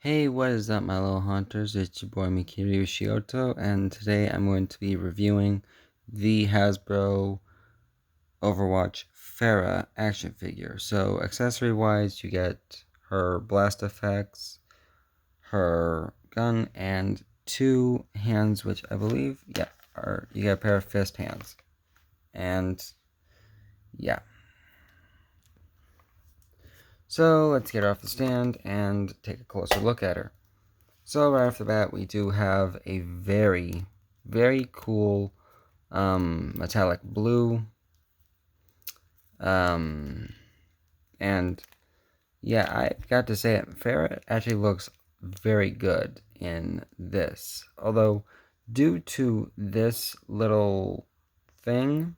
Hey, what is up, my little hunters? It's your boy Mikiri Shioto, and today I'm going to be reviewing the Hasbro Overwatch pharah action figure. So, accessory-wise, you get her blast effects, her gun, and two hands, which I believe, you get a pair of fist hands. And, yeah. So, let's get her off the stand and take a closer look at her. So right off the bat, we do have a very, very cool metallic blue. Um, and yeah, I got to say it, pharah actually looks very good in this. Although, due to this little thing,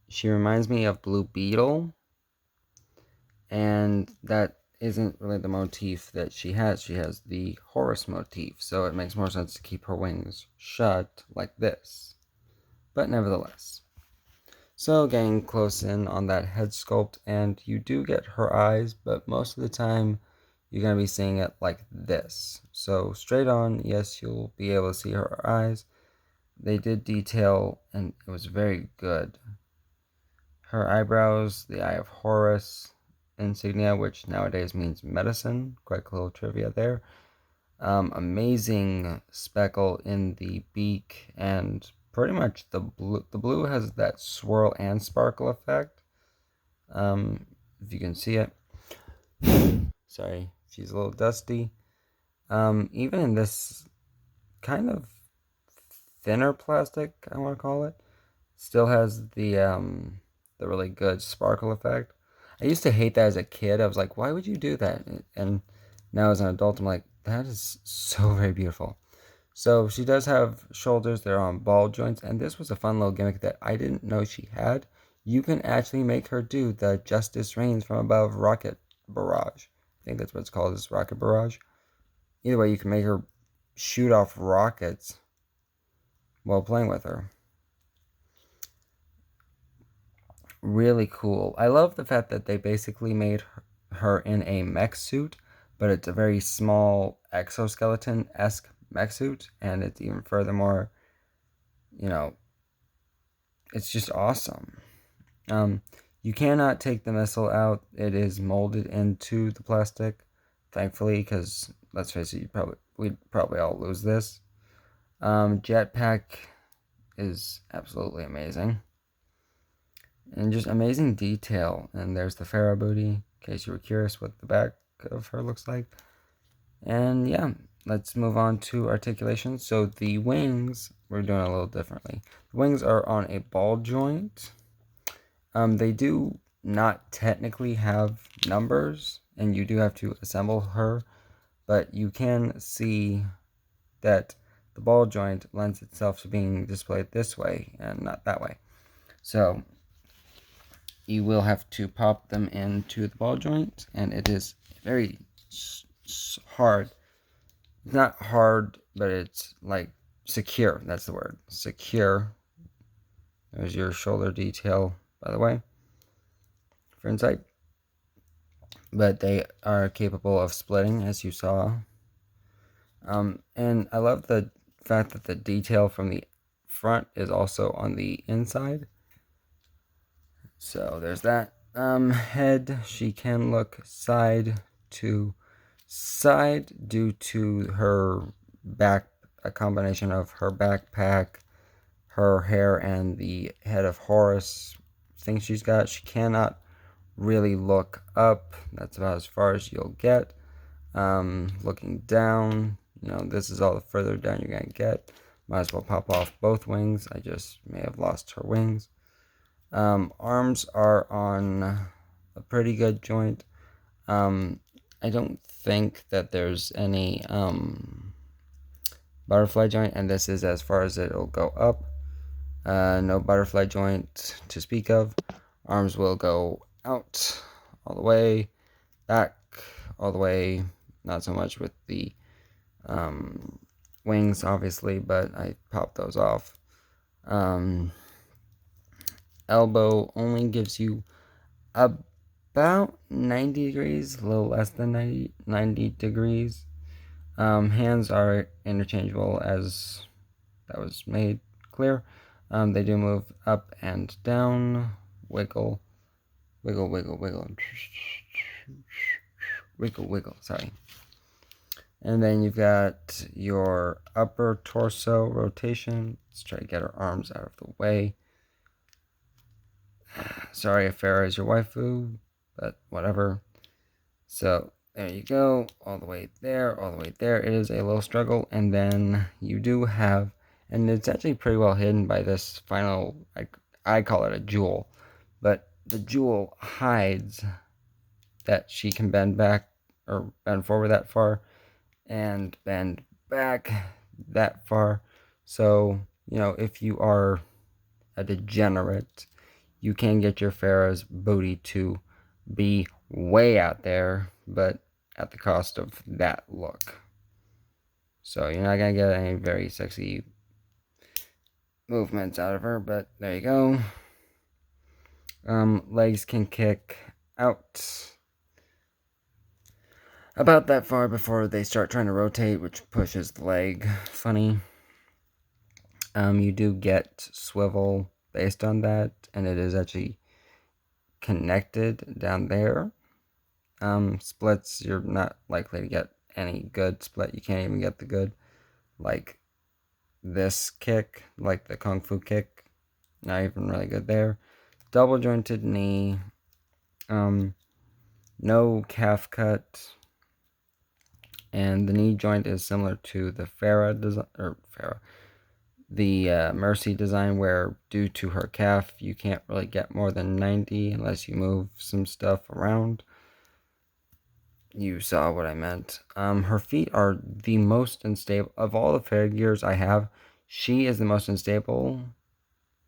she reminds me of Blue Beetle. And that isn't really the motif that she has. She has the Horus motif, so it makes more sense to keep her wings shut like this. But nevertheless. So getting close in on that head sculpt, and you do get her eyes, but most of the time you're going to be seeing it like this. So straight on, yes, you'll be able to see her eyes. They did detail, and it was very good. Her eyebrows, the Eye of Horus insignia, which nowadays means medicine. Quite a little trivia there. Amazing speckle in the beak, and pretty much the blue. The blue has that swirl and sparkle effect. If you can see it. Sorry, she's a little dusty. Even in this kind of thinner plastic, I want to call it, still has the really good sparkle effect. I used to hate that as a kid. I was like, why would you do that? And now as an adult, I'm like, that is so very beautiful. So she does have shoulders. They're on ball joints, and this was a fun little gimmick that I didn't know she had. You can actually make her do the Justice Reigns from Above rocket barrage. I think that's what it's called, is rocket barrage. Either way, you can make her shoot off rockets while playing with her. Really cool. I love the fact that they basically made her in a mech suit, but it's a very small exoskeleton-esque mech suit, and it's even furthermore, you know, it's just awesome. You cannot take the missile out. It is molded into the plastic, thankfully, because let's face it, we'd probably all lose this. Jetpack is absolutely amazing. And just amazing detail. And there's the pharah booty, in case you were curious what the back of her looks like. And yeah, let's move on to articulation. So the wings, we're doing a little differently. The wings are on a ball joint. They do not technically have numbers, and you do have to assemble her, but you can see that the ball joint lends itself to being displayed this way and not that way. So you will have to pop them into the ball joint, and it is very hard. It's not hard, but it's like secure. That's the word. Secure. There's your shoulder detail, by the way, for insight. But they are capable of splitting, as you saw. And I love the fact that the detail from the front is also on the inside. So there's that. Head, she can look side to side due to her back, a combination of her backpack, her hair, and the head of Horus thing she's got. She cannot really look up. That's about as far as you'll get. Looking down, this is all the further down you're going to get. Might as well pop off both wings. I just may have lost her wings. Arms are on a pretty good joint. I don't think that there's any butterfly joint, and this is as far as it'll go up. No butterfly joint to speak of. Arms will go out all the way, back all the way. Not so much with the wings, obviously, but I popped those off. Elbow only gives you about 90 degrees, a little less than 90 degrees. Hands are interchangeable, as that was made clear. They do move up and down, wiggle, wiggle, wiggle, wiggle, wiggle, wiggle, sorry. And then you've got your upper torso rotation. Let's try to get our arms out of the way. Sorry if Pharah is your waifu, but whatever. So there you go, all the way there, all the way there. It is a little struggle, and then you do have, and it's actually pretty well hidden by this final, I call it a jewel, but the jewel hides that she can bend back or bend forward that far and bend back that far. So, if you are a degenerate, you can get your Pharah's booty to be way out there, but at the cost of that look. So you're not going to get any very sexy movements out of her, but there you go. Legs can kick out about that far before they start trying to rotate, which pushes the leg funny. You do get swivel based on that, and it is actually connected down there. Splits, you're not likely to get any good split. You can't even get the good, like this kick, like the Kung Fu kick. Not even really good there. Double jointed knee. No calf cut. And the knee joint is similar to the the Mercy design, where due to her calf, you can't really get more than 90 unless you move some stuff around. You saw what I meant. Her feet are the most unstable of all the figures I have. She is the most unstable.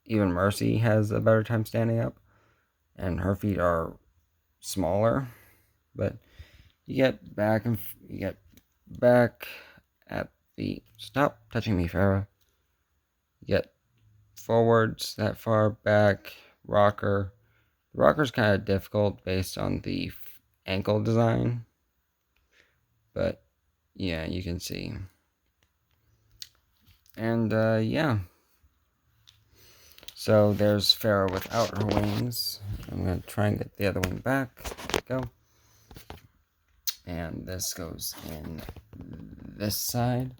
Even Mercy has a better time standing up, and her feet are smaller. But you get back at the stop touching me, Pharah. You get forwards that far back. Rocker. The rocker's kind of difficult based on the ankle design. But yeah, you can see. And yeah. So there's Pharah without her wings. I'm going to try and get the other wing back. There we go. And this goes in this side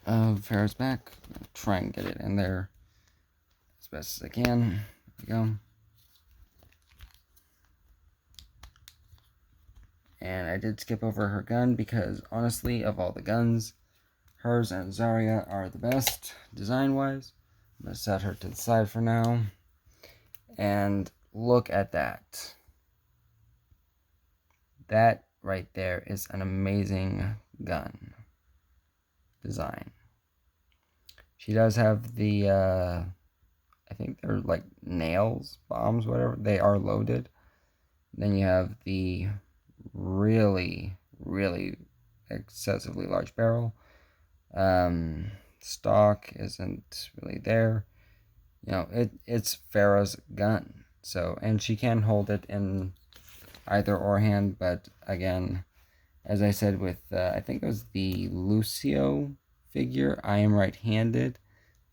of Pharah's back. I'm going to try and get it in there as best as I can. There we go. And I did skip over her gun because, honestly, of all the guns, hers and Zarya are the best design-wise. I'm going to set her to the side for now. And look at that. That right there is an amazing gun design. She does have the, I think they're like nails, bombs, whatever. They are loaded. Then you have the really, really excessively large barrel. Stock isn't really there. It's Pharah's gun. So, and she can hold it in either or hand, but again, as I said with, I think it was the Lucio figure, I am right-handed,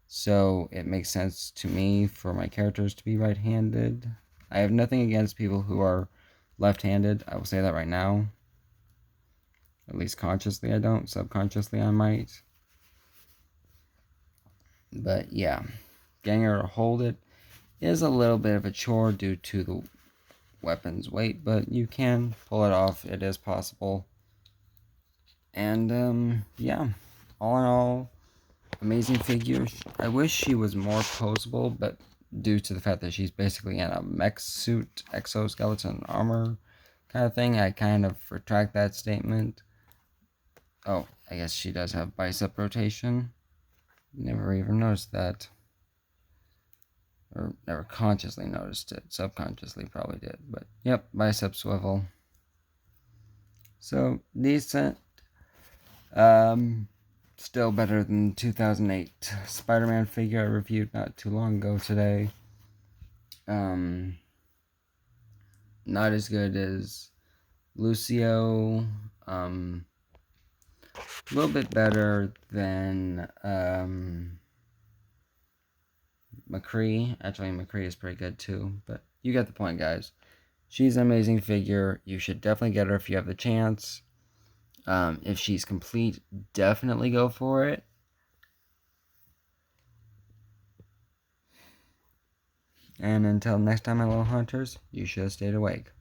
so it makes sense to me for my characters to be right-handed. I have nothing against people who are left-handed, I will say that right now. At least consciously I don't, subconsciously I might. But yeah, getting her to hold it is a little bit of a chore due to the weapon's weight, but you can pull it off. It is possible. And yeah, all in all, amazing figure. I wish she was more posable, but due to the fact that she's basically in a mech suit, exoskeleton armor kind of thing, I kind of retract that statement. Oh, I guess she does have bicep rotation. Never even noticed that. Or never consciously noticed it. Subconsciously probably did. But yep, bicep swivel. So decent. Still better than 2008 Spider-Man figure I reviewed not too long ago today. Not as good as Lucio. A little bit better than McCree. Actually, McCree is pretty good too, but you get the point, guys. She's an amazing figure. You should definitely get her if you have the chance. If she's complete, definitely go for it. And until next time, my little hunters, you should have stayed awake.